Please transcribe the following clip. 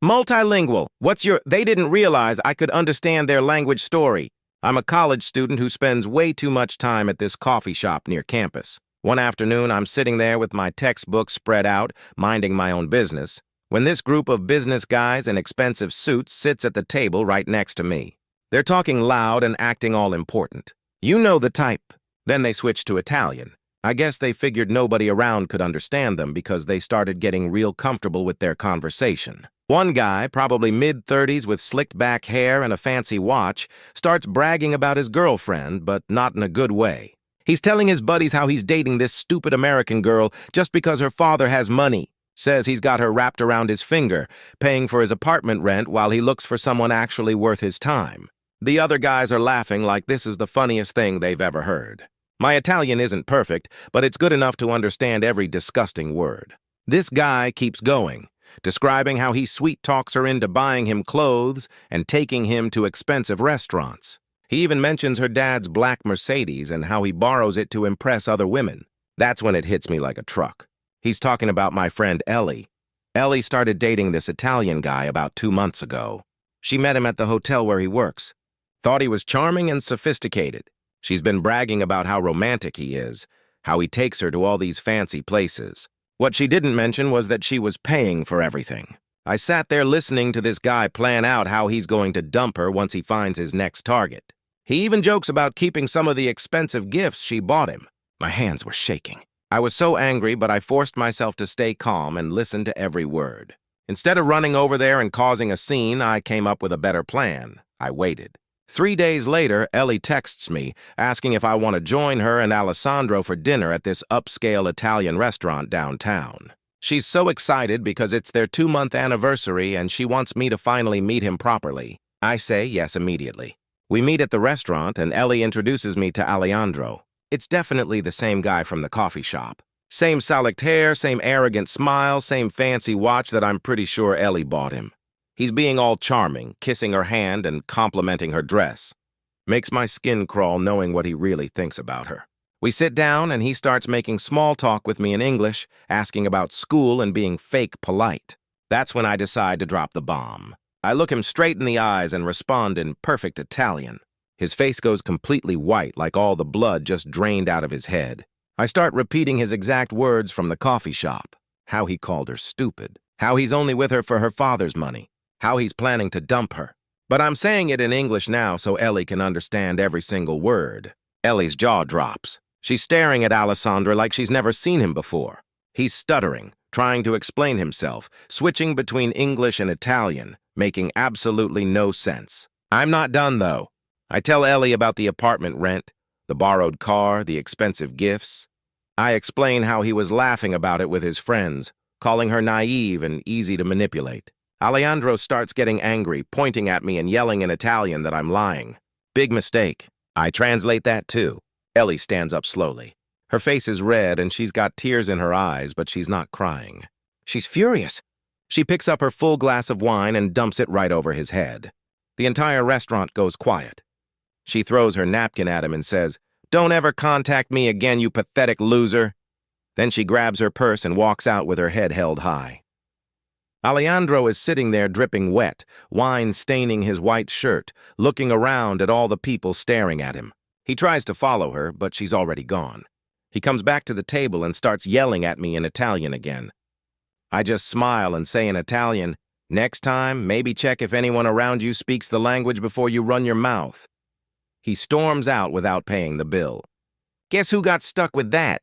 Multilingual. They didn't realize I could understand their language story. I'm a college student who spends way too much time at this coffee shop near campus. One afternoon, I'm sitting there with my textbooks spread out, minding my own business, when this group of business guys in expensive suits sits at the table right next to me. They're talking loud and acting all important. You know the type. Then they switch to Italian. I guess they figured nobody around could understand them because they started getting real comfortable with their conversation. One guy, probably mid-30s with slicked back hair and a fancy watch, starts bragging about his girlfriend, but not in a good way. He's telling his buddies how he's dating this stupid American girl just because her father has money. Says he's got her wrapped around his finger, paying for his apartment rent while he looks for someone actually worth his time. The other guys are laughing like this is the funniest thing they've ever heard. My Italian isn't perfect, but it's good enough to understand every disgusting word. This guy keeps going, describing how he sweet-talks her into buying him clothes and taking him to expensive restaurants. He even mentions her dad's black Mercedes and how he borrows it to impress other women. That's when it hits me like a truck. He's talking about my friend Ellie. Ellie started dating this Italian guy about 2 months ago. She met him at the hotel where he works. Thought he was charming and sophisticated. She's been bragging about how romantic he is, how he takes her to all these fancy places. What she didn't mention was that she was paying for everything. I sat there listening to this guy plan out how he's going to dump her once he finds his next target. He even jokes about keeping some of the expensive gifts she bought him. My hands were shaking. I was so angry, but I forced myself to stay calm and listen to every word. Instead of running over there and causing a scene, I came up with a better plan. I waited. 3 days later, Ellie texts me, asking if I want to join her and Alessandro for dinner at this upscale Italian restaurant downtown. She's so excited because it's their 2-month anniversary and she wants me to finally meet him properly. I say yes immediately. We meet at the restaurant and Ellie introduces me to Alejandro. It's definitely the same guy from the coffee shop. Same slicked hair, same arrogant smile, same fancy watch that I'm pretty sure Ellie bought him. He's being all charming, kissing her hand and complimenting her dress. Makes my skin crawl knowing what he really thinks about her. We sit down and he starts making small talk with me in English, asking about school and being fake polite. That's when I decide to drop the bomb. I look him straight in the eyes and respond in perfect Italian. His face goes completely white like all the blood just drained out of his head. I start repeating his exact words from the coffee shop. How he called her stupid. How he's only with her for her father's money. How he's planning to dump her. But I'm saying it in English now so Ellie can understand every single word. Ellie's jaw drops. She's staring at Alessandro like she's never seen him before. He's stuttering, trying to explain himself, switching between English and Italian, making absolutely no sense. I'm not done, though. I tell Ellie about the apartment rent, the borrowed car, the expensive gifts. I explain how he was laughing about it with his friends, calling her naive and easy to manipulate. Alejandro starts getting angry, pointing at me and yelling in Italian that I'm lying. Big mistake. I translate that too. Ellie stands up slowly. Her face is red and she's got tears in her eyes, but she's not crying. She's furious. She picks up her full glass of wine and dumps it right over his head. The entire restaurant goes quiet. She throws her napkin at him and says, "Don't ever contact me again, you pathetic loser." Then she grabs her purse and walks out with her head held high. Alejandro is sitting there dripping wet, wine staining his white shirt, looking around at all the people staring at him. He tries to follow her, but she's already gone. He comes back to the table and starts yelling at me in Italian again. I just smile and say in Italian, "Next time, maybe check if anyone around you speaks the language before you run your mouth." He storms out without paying the bill. Guess who got stuck with that?